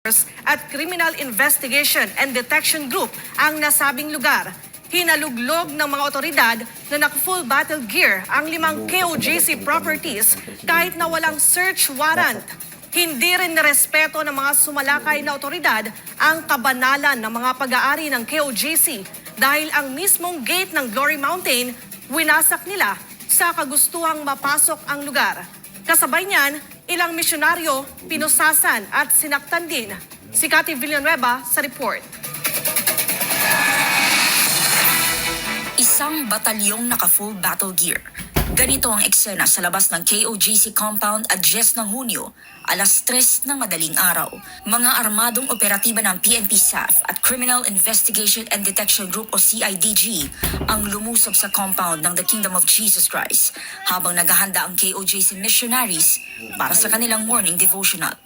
at Criminal Investigation and Detection Group ang nasabing lugar. Hinaluglog ng mga otoridad na naka-full battle gear ang 5 KOJC properties kahit na walang search warrant. Hindi rin nirespeto ng mga sumalakay na otoridad ang kabanalan ng mga pag-aari ng KOJC dahil ang mismong gate ng Glory Mountain winasak nila sa kagustuhang mapasok ang lugar. Kasabay niyan, ilang misyonaryo pinusasan at sinaktan din. Si Cathy Villanueva sa report. Isang batalyong naka-full battle gear. Ganito ang eksena sa labas ng KOJC compound at 10 ng Hunyo, alas 3 ng madaling araw. Mga armadong operatiba ng PNP staff at Criminal Investigation and Detection Group o CIDG ang lumusob sa compound ng The Kingdom of Jesus Christ habang naghahanda ang KOJC missionaries para sa kanilang morning devotional.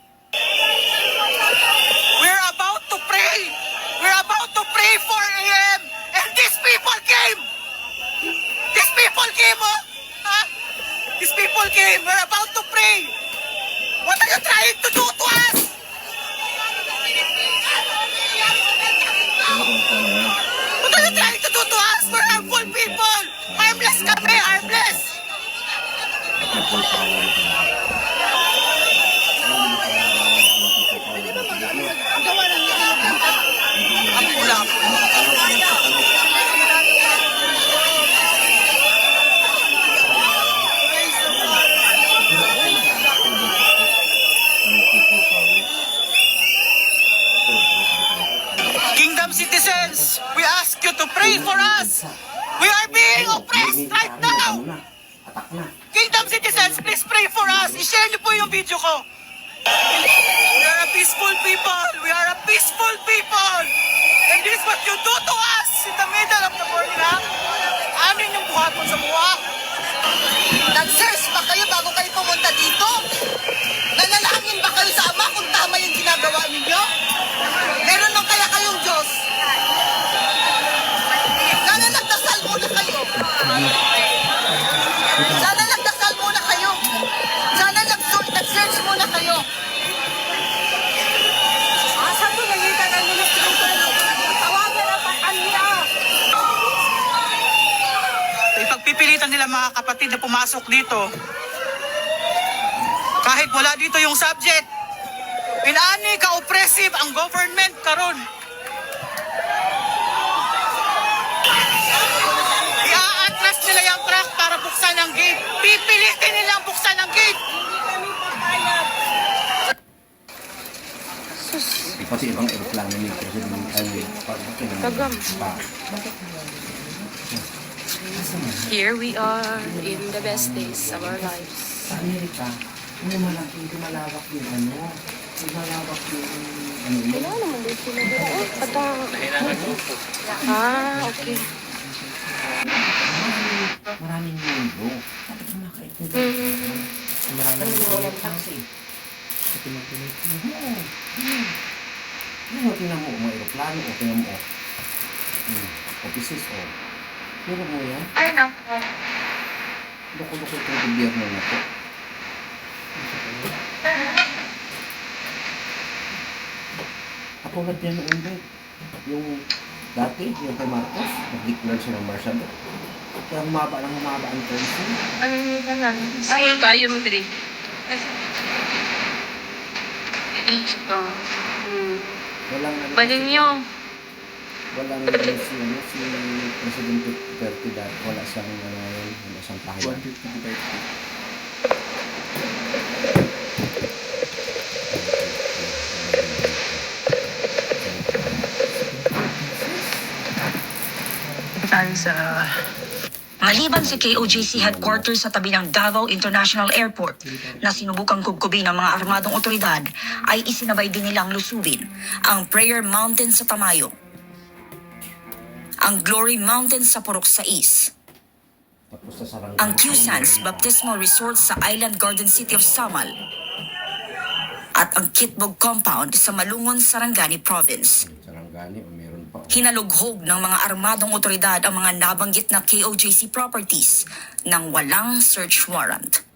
We're about to pray! We're about to pray 4 a.m. and these people came! These people came, oh! Huh? These people came! We're about to pray! What are you trying to do to us? What are you trying to do to us? We're harmful people! Harmless kami! Harmless! Ang ulap. Kingdom citizens, we ask you to pray for us. We are being oppressed right now. Kingdom citizens, please pray for us. I-share niyo po yung video ko. We are a peaceful people. We are a peaceful people. And this is what you do to us in the middle of the morning, ha? Amin yung buhaton sa buwak. Nag-search ba kayo bago kayo pumunta dito? Nanalangin ba kayo sa Ama kung tama yung ginagawa ninyo? Meron lang kaya kayong Diyos? Sana nagdasal muna kayo. Sana nagdasal muna kayo. Sana nag-search muna kayo. Asa to nangita ng ministro? Tawagan ang pag-anya. Ipagpipilitan nila mga kapatid na pumasok dito. Kahit wala dito yung subject. Inaani ka-oppressive ang government karon. I-atras nila yung truck para buksan ang gate. Pipilitin nilang buksan ang gate. Pati ibang aeroplano ni President Kagam. Here we are in the best days of our lives. Sa Amerika, lumalawak yung ano, lumalawak yung ano yun. Wala naman din sila dito. Okay. Maraming mundo. Dapat yung makaintindi. Maraming mundo taxi. Sa pinag-pinag mo. Ano tingnan mo, mga aeroplano o tingnan mo, offices o. Meron mo yan? Ay, naku. Loko-loko itong gobyerno na to. Ako na din noon ba? Yung dati, yung kay Marcos, nag-declare siya ng martial law. Kaya humaba ang tension. Ay, tayo mo din. Walang Balin nyo. walang si President Duterte dahil wala siyang wala siyang pahayan. Maliban sa KOJC headquarters sa tabi ng Davao International Airport na sinubukang kubkubin ng mga armadong otoridad, ay isinabay din nilang lusubin ang Prayer Mountain sa Tamayo, ang Glory Mountain sa Purok 6, ang Q-Sands Baptismal Resort sa Island Garden City of Samal, at ang Kitbog Compound sa Malungon, Sarangani Province. Sarangani o meron pa. Hinalughog ng mga armadong otoridad ang mga nabanggit na KOJC properties nang walang search warrant.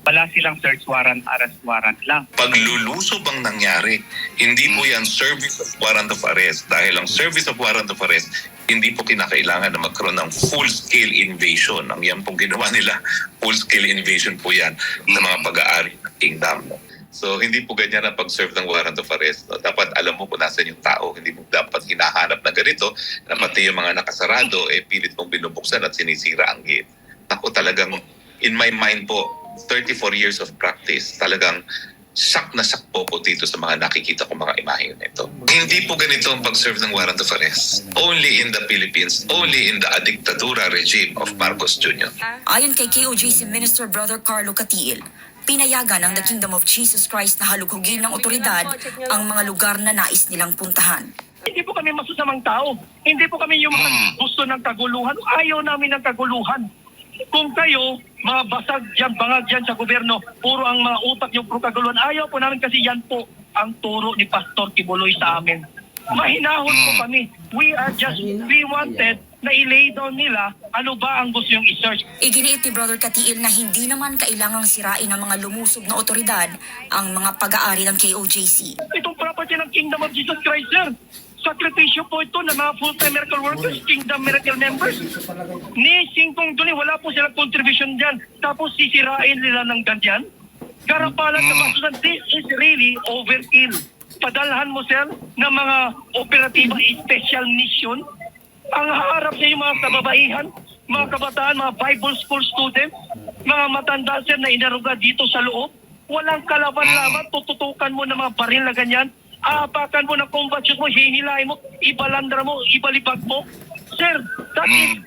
Wala silang search warrant, arrest warrant lang. Paglulusob ang nangyari, hindi po yan service of warrant of arrest. Dahil ang service of warrant of arrest, hindi po kinakailangan na magkaroon ng full-scale invasion. Ang yan pong ginawa nila, full-scale invasion po yan ng mga pag-aari ng kingdom. So hindi po ganyan ang pag-serve ng warrant of arrest. No? Dapat alam mo kung nasan yung tao. Hindi mo dapat hinahanap na ganito na pati yung mga nakasarado, pilit mong binubuksan at sinisira ang gate. Ako talagang, in my mind po, 34 years of practice, talagang shock na shock po dito sa mga nakikita ko mga imahe nito. Hindi po ganito ang pag-serve ng warrant of arrest. Only in the Philippines, only in the dictatura regime of Marcos Jr. Ayon kay KOJC Minister Brother Carlo Catiil, pinayagan ng The Kingdom of Jesus Christ na halughugin ng otoridad ang mga lugar na nais nilang puntahan. Hindi po kami masusamang tao. Hindi po kami yung mga gusto ng kaguluhan. Ayaw namin ng kaguluhan. Kung kayo, mga basag dyan, bangag dyan sa gobyerno, puro ang mga utak yung puro kaguluhan. Ayaw po namin kasi yan po ang turo ni Pastor Kibuloy sa amin. Mahinahon po kami. We wanted na i-lay down nila ano ba ang gusto yung i-search. Iginiit ni Brother Catiil na hindi naman kailangang sirain ng mga lumusob na otoridad ang mga pag-aari ng KOJC. Itong property ng Kingdom of Jesus Christ, sir. Sakripisyo po ito ng mga full-time miracle workers, Kingdom Miracle members. Ni Singkong Duli, wala po silang contribution dyan. Tapos sisirain nila ng ganyan. Karapalan sa basusan, this is really overkill. Padalhan mo, sir, ng mga operatiba special mission. Ang haharap sa yung mga kababaihan, mga kabataan, mga Bible school students, mga matanda, sir, na inaruga dito sa loob. Walang kalaban-laban, tututukan mo ng mga baril na ganyan. Aapakan mo ng combat shoes mo, hihilahin mo, ibalandra mo, ibalibag mo. Sir, that is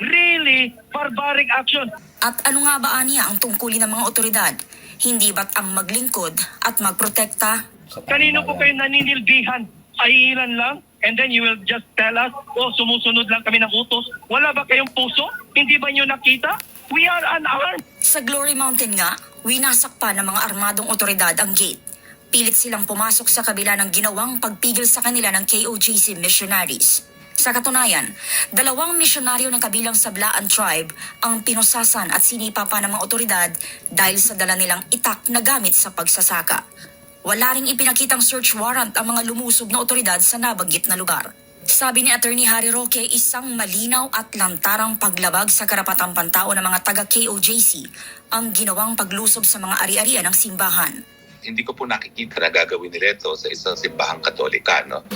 really barbaric action. At ano nga ba aniya ang tungkulin ng mga otoridad? Hindi ba't ang maglingkod at magprotekta? Kanino po kayo naninilbihan? Ay ilan lang? And then you will just tell us, sumusunod lang kami ng utos. Wala ba kayong puso? Hindi ba nyo nakita? We are unarmed. Sa Glory Mountain nga, winasak pa ng mga armadong otoridad ang gate. Pilit silang pumasok sa kabila ng ginawang pagpigil sa kanila ng KOJC missionaries. Sa katunayan, 2 misyonaryo ng kabilang Sablaan tribe ang pinusasan at sinipa pa ng mga otoridad dahil sa dala nilang itak na gamit sa pagsasaka. Wala ring ipinakitang search warrant ang mga lumusob na otoridad sa nabanggit na lugar. Sabi ni Attorney Harry Roque, isang malinaw at lantarang paglabag sa karapatang pantao ng mga taga-KOJC ang ginawang paglusob sa mga ari-arian ng simbahan. Hindi ko po nakikita na gagawin nila ito sa isang simbahang katolika, no?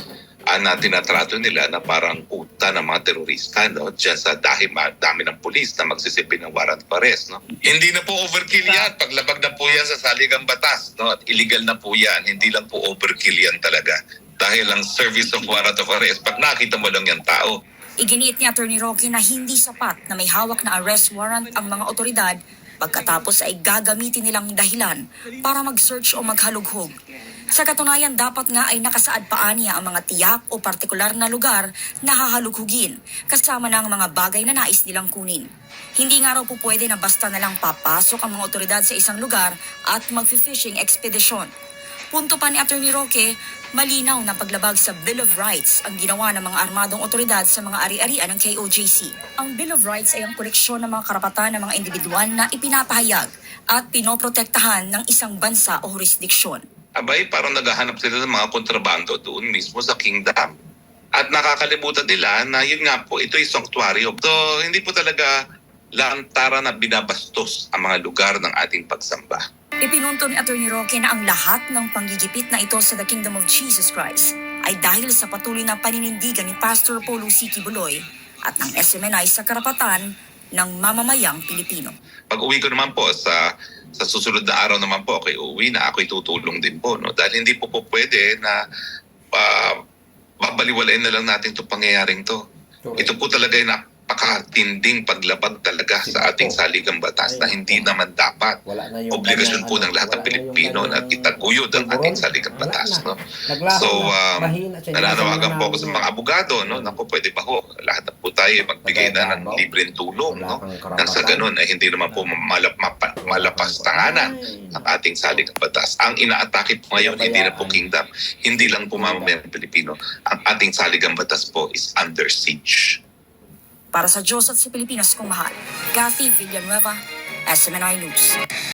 Na tinatrato nila na parang kuta ng mga terorista, no? Diyan sa dami ng pulis na magsisipi ng warrant of arrest, no? Hindi na po overkill yan. Paglabag na po yan sa saligang batas, no? At illegal na po yan. Hindi lang po overkill yan talaga. Dahil ang service of warrant of arrest, pag nakita mo lang yung tao. Iginiit ni Attorney Roque na hindi sapat na may hawak na arrest warrant ang mga otoridad pagkatapos ay gagamitin nilang dahilan para mag-search o maghalughog. Sa katunayan, dapat nga ay nakasaad pa niya ang mga tiyak o partikular na lugar na hahalughugin kasama ng mga bagay na nais nilang kunin. Hindi nga raw po pwede na basta nalang papasok ang mga otoridad sa isang lugar at mag-fishing expedition. Punto pa ni Attorney Roque, malinaw na paglabag sa Bill of Rights ang ginawa ng mga armadong otoridad sa mga ari-arian ng KOJC. Ang Bill of Rights ay ang koleksyon ng mga karapatan ng mga individual na ipinapahayag at pinoprotektahan ng isang bansa o jurisdiksyon. Abay, parang naghahanap sila ng mga kontrabando doon mismo sa kingdom. At nakakalimutan nila na yun nga po, ito ay sanctuaryo. So, hindi po talaga lantara na binabastos ang mga lugar ng ating pagsamba. Ipinunto ni Attorney Roque na ang lahat ng panggigipit na ito sa The Kingdom of Jesus Christ ay dahil sa patuloy na paninindigan ni Pastor Paulo C. Kibuloy at ng SMNI sa karapatan ng mamamayang Pilipino. Pag uwi ko naman po sa susunod na araw naman po, okay, uwi na ako'y tutulong din po. No? Dahil hindi po pwede na babaliwalain na lang natin itong pangyayaring to. Ito po talaga ay napakatinding paglabag talaga sa ating saligang batas na hindi naman dapat. Obligasyon po ng lahat ng Pilipino na itaguyod ang ating saligang batas. No? So, nananawagan po ako sa mga abogado, no? Naku, pwede ba ho? Lahat na po tayo magbigay na ng libreng tulong. No? Nang sa ganun ay hindi naman po malapastanganan ang ating saligang batas. Ang inaatake po ngayon, hindi na po kingdom, hindi lang po mamamayang Pilipino. Ang ating saligang batas po is under siege. Para sa Diyos at sa Pilipinas kong mahal, Kathy Villanueva, SMNI News.